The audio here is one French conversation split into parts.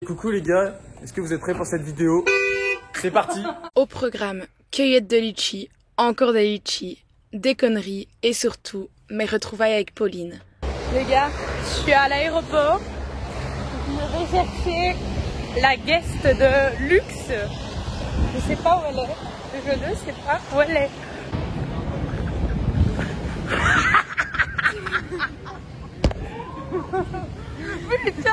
Coucou les gars, est-ce que vous êtes prêts pour cette vidéo? C'est parti! Au programme, cueillette de litchi, encore des litchis, des conneries et surtout mes retrouvailles avec Pauline. Les gars, je suis à l'aéroport. Je vais chercher la guest de luxe. Je sais pas où elle est. Je ne sais pas où elle est. Putain!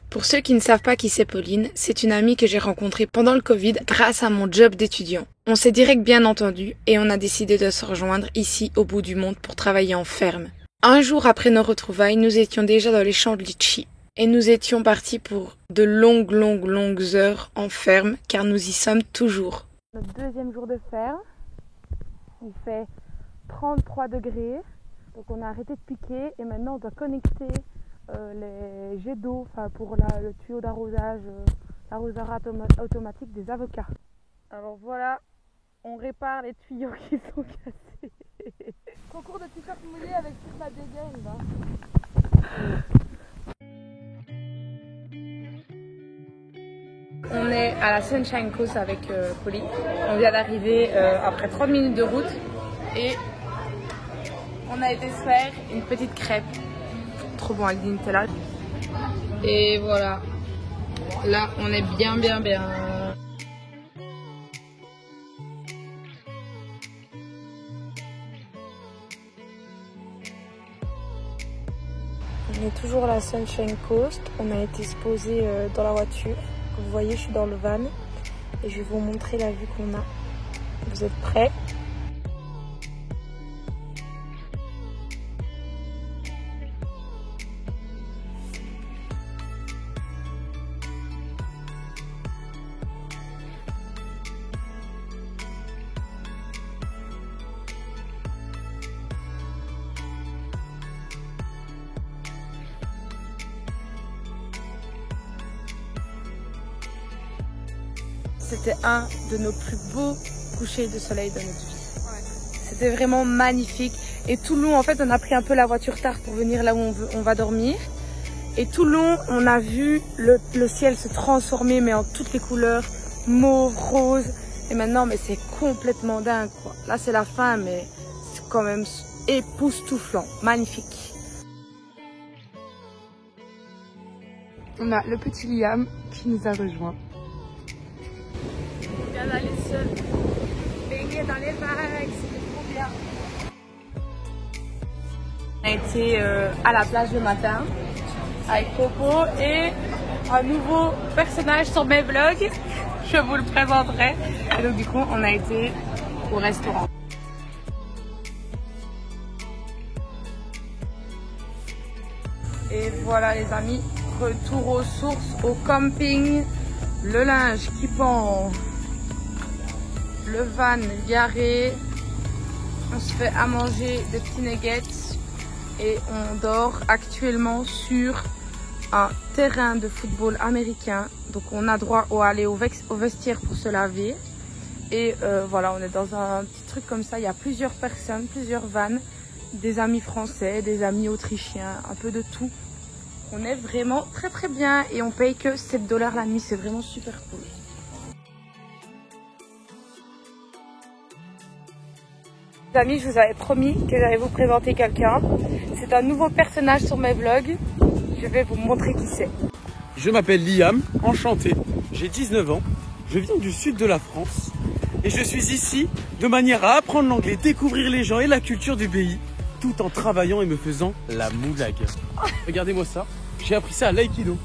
Pour ceux qui ne savent pas qui c'est Pauline, c'est une amie que j'ai rencontrée pendant le Covid grâce à mon job d'étudiant. On s'est direct bien entendu et on a décidé de se rejoindre ici au bout du monde pour travailler en ferme. Un jour après nos retrouvailles, nous étions déjà dans les champs de litchi et nous étions partis pour de longues heures en ferme car nous y sommes toujours. Notre deuxième jour de ferme, il fait 33 degrés, donc on a arrêté de piquer et maintenant on doit connecter les jets d'eau pour le tuyau d'arrosage, l'arroseur automatique des avocats. Alors voilà, on répare les tuyaux qui sont cassés. Concours de t-shirt mouillé avec toute la dégaine là. On est à la Sunshine Coast avec Pauline. On vient d'arriver après 30 minutes de route et on a été se faire une petite crêpe. Trop bon avec du Nutella. Et voilà. Là, on est bien. On est toujours à la Sunshine Coast. On a été se poser dans la voiture. Comme vous voyez, je suis dans le van. Et je vais vous montrer la vue qu'on a. Vous êtes prêts ? C'était un de nos plus beaux couchers de soleil de notre vie. Ouais. C'était vraiment magnifique. Et tout le long, en fait, on a pris un peu la voiture tard pour venir là où on va dormir. Et tout le long, on a vu le ciel se transformer, mais en toutes les couleurs, mauve, rose. Et maintenant, mais c'est complètement dingue, quoi. Là, c'est la fin, mais c'est quand même époustouflant, magnifique. On a le petit Liam qui nous a rejoint. On vient d'aller se baigner dans les vagues, c'était trop bien. On a été à la plage le matin avec Popo et un nouveau personnage sur mes vlogs. Je vous le présenterai. Et donc du coup, on a été au restaurant. Et voilà les amis, retour aux sources, au camping. Le linge qui pend. Le van garé, on se fait à manger des petits nuggets et on dort actuellement sur un terrain de football américain. Donc on a droit à aller au vestiaire pour se laver. Et voilà, on est dans un petit truc comme ça, il y a plusieurs personnes, plusieurs vannes, des amis français, des amis autrichiens, un peu de tout. On est vraiment très bien et on paye que 7 $ la nuit, c'est vraiment super cool. Les amis, je vous avais promis que j'allais vous présenter quelqu'un. C'est un nouveau personnage sur mes vlogs. Je vais vous montrer qui c'est. Je m'appelle Liam, enchanté. J'ai 19 ans, je viens du sud de la France et je suis ici de manière à apprendre l'anglais, découvrir les gens et la culture du pays, tout en travaillant et me faisant la moulague. Regardez-moi ça, j'ai appris ça à l'aïkido.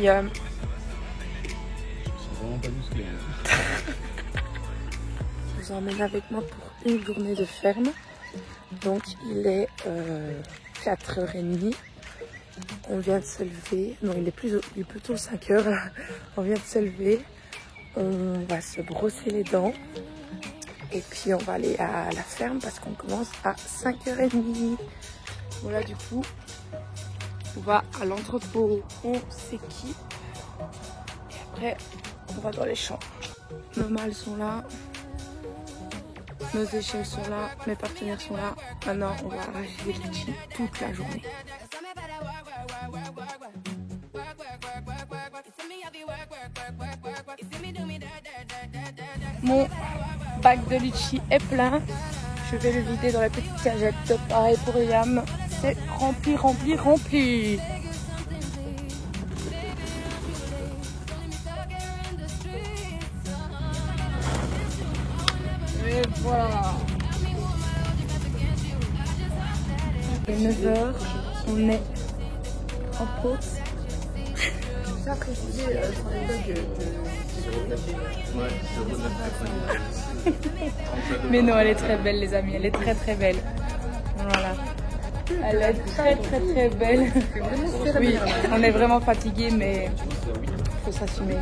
Liam. Je me sens vraiment pas musclé. Je vous emmène avec moi pour une journée de ferme. Donc il est 4h30. On vient de se lever. Non, il est plutôt 5h. On vient de se lever. On va se brosser les dents. Et puis on va aller à la ferme parce qu'on commence à 5h30. Voilà du coup. On va à l'entrepôt, on s'équipe et après on va dans les champs. Nos mâles sont là, nos échelles sont là, mes partenaires sont là. Maintenant on va arracher des litchis toute la journée. Mon bac de litchi est plein. Je vais le vider dans la petite cagette. Pareil pour Liam. C'est rempli, rempli, rempli. Et voilà. Il est 9 h. On est en pause. Ça précisé sur l'époque Mais non, elle est très belle les amis, elle est très très belle. Voilà. Elle est très très très belle. Oui, on est vraiment fatigué mais il faut s'assumer.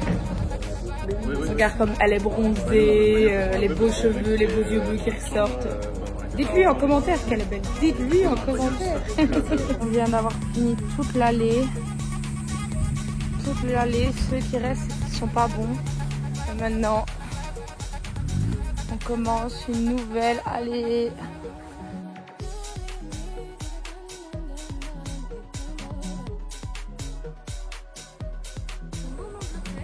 Regarde comme elle est bronzée, les beaux cheveux, les beaux yeux bleus qui ressortent. Dites-lui en commentaire qu'elle est belle. Dites-lui en commentaire. On vient d'avoir fini toute l'allée. Toute l'allée, ceux qui restent ne sont pas bons. Et maintenant, on commence une nouvelle allée.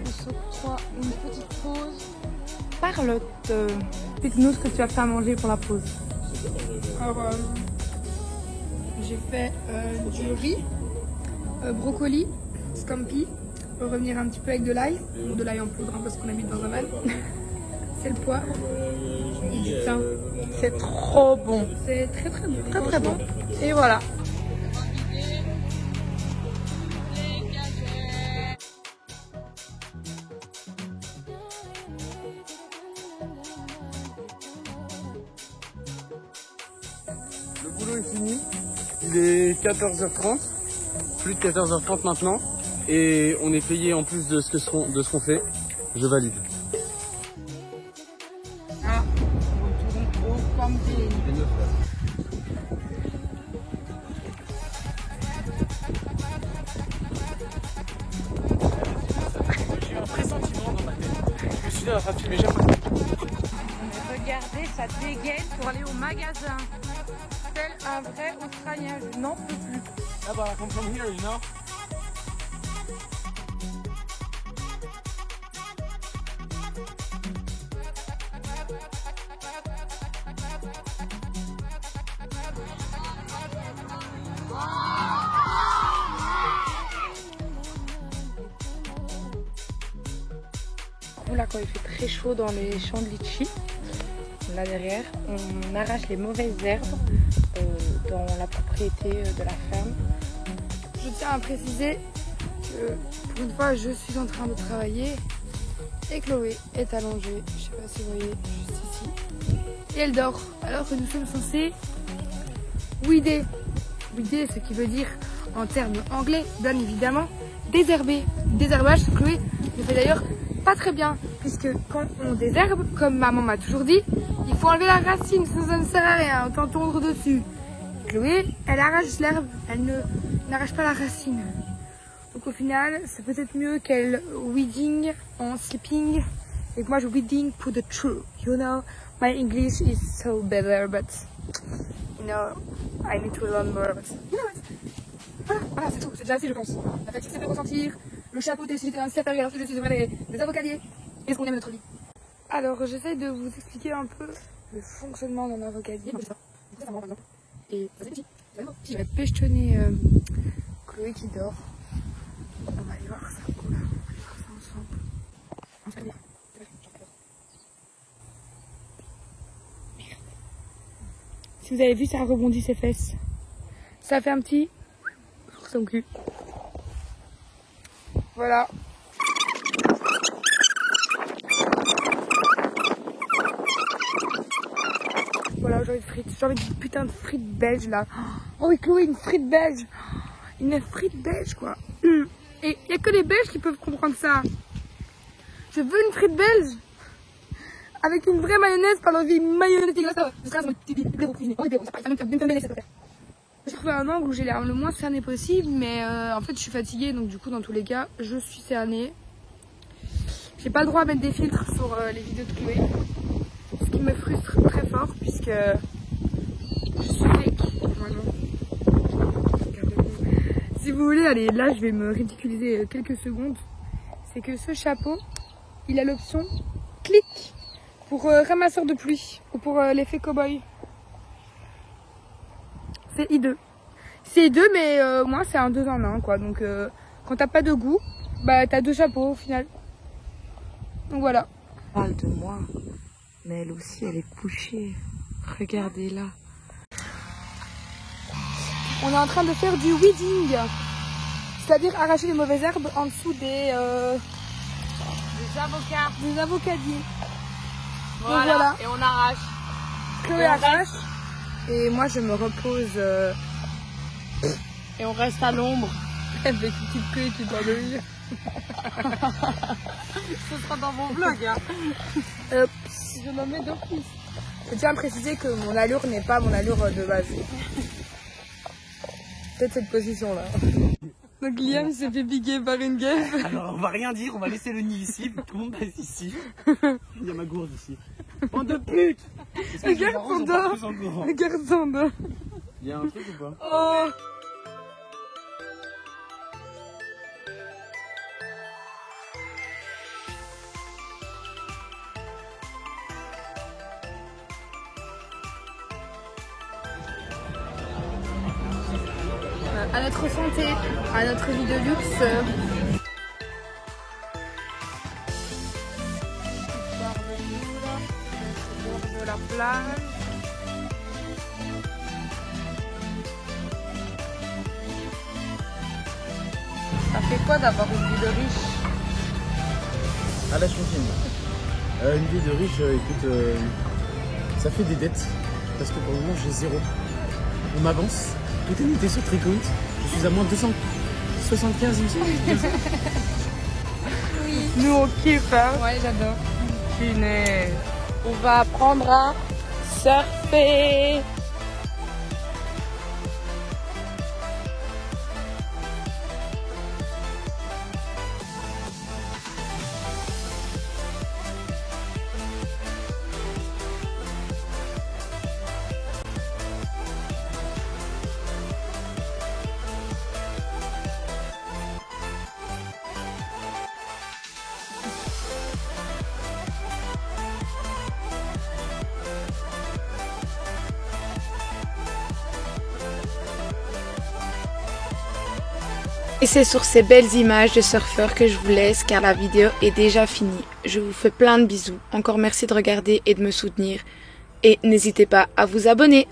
On s'octroie une petite pause. Parle, explique-nous ce que tu as fait à manger pour la pause. Alors, j'ai fait du riz, brocoli, scampi, revenir un petit peu avec de l'ail en poudre hein, parce qu'on habite dans un van, c'est le poivre et du thym. C'est trop bon. C'est très très bon. Très très bon. Et voilà. Le boulot est fini, il est 14h30, plus de 14h30 maintenant, et on est payé en plus de ce qu'on fait. Je valide. Ah, on retourne au camping. J'ai eu un pressentiment dans ma tête. Je me suis dit, ah, mais j'aime pas. Mais regardez, ça dégaine pour aller au magasin. Tel un vrai Australien, je n'en peux plus. Ah bah, come from here, you know. Là, quand il fait très chaud dans les champs de litchi, là derrière, on arrache les mauvaises herbes dans la propriété de la ferme. Je tiens à préciser que pour une fois je suis en train de travailler et Chloé est allongée, je sais pas si vous voyez, juste ici, et elle dort alors que nous sommes censés weeder. Weeder, ce qui veut dire en termes anglais bien évidemment désherber. Désherbage, Chloé le fait d'ailleurs pas très bien, puisque quand on désherbe, comme maman m'a toujours dit, il faut enlever la racine, sinon ça ne sert à rien, autant tondre dessus. Chloé, elle arrache l'herbe, elle n'arrache pas la racine. Donc au final, c'est peut-être mieux qu'elle weeding en sleeping, et que moi je weeding pour the true. You know, my English is so better, but you know, I need to learn more. But you know, voilà, c'est tout, c'est déjà assez je pense. La fatigue s'est fait ressentir. Le chapeau t'es un faire alors que je suis des avocaliers. Et ce qu'on aime notre vie. Alors j'essaie de vous expliquer un peu le fonctionnement d'un avocalier. Et je vais pêchetonner Chloé qui dort. On va aller voir ça. On va aller voir ça ensemble. Merde. Si vous avez vu, ça a rebondi ses fesses. Ça fait un petit sur son cul. Voilà. Voilà, j'ai envie de frites. J'ai envie de putain de frites belges là. Oh oui, Chloé, une frite belge. Une frite belge quoi. Et il n'y a que les Belges qui peuvent comprendre ça. Je veux une frite belge. Avec une vraie mayonnaise, par l'envie mayonnaise dégueulasse. J'ai trouvé un angle où j'ai l'air le moins cernée possible, mais en fait je suis fatiguée, donc du coup dans tous les cas je suis cernée. J'ai pas le droit à mettre des filtres sur les vidéos de Chloé, ce qui me frustre très fort puisque je suis fake. Voilà. Si vous voulez, allez, là je vais me ridiculiser quelques secondes. C'est que ce chapeau, il a l'option clic pour ramasseur de pluie ou pour l'effet cow-boy. C'est hideux. C'est hideux, mais moi c'est un 2 en 1 quoi. Donc quand t'as pas de goût, bah t'as 2 chapeaux au final. Donc voilà. On parle de moi, mais elle aussi elle est couchée. Regardez-la. On est en train de faire du weeding, c'est-à-dire arracher les mauvaises herbes en dessous des avocadiers. Voilà. Et on arrache. Chloé arrache. Et moi je me repose. Et on reste à l'ombre. Avec une petite queue qui doit dormir. Ce sera dans mon vlog. Hein. Je me mets d'office. Je tiens à préciser que mon allure n'est pas mon allure de base. Peut-être cette position là. Donc Liam s'est fait piquer par une guêpe. Alors on va rien dire, on va laisser le nid ici, tout le monde reste ici. Il y a ma gourde ici. Bande de pute! Regarde son dos! Regarde son dos! Il y a un truc ou pas? Oh! À notre santé, à notre vie de luxe. De la plage. Ça fait quoi d'avoir une vie de riche? Ah là je confirme. Une vie de riche, écoute, ça fait des dettes. Parce que pour le moment j'ai 0. On m'avance. Tout est noté sur Tricount. Je suis à moins 275, il me semble. Oui. Nous on kiffe, hein. Ouais, j'adore. Punaise. On va apprendre à surfer. Et c'est sur ces belles images de surfeurs que je vous laisse car la vidéo est déjà finie. Je vous fais plein de bisous. Encore merci de regarder et de me soutenir. Et n'hésitez pas à vous abonner.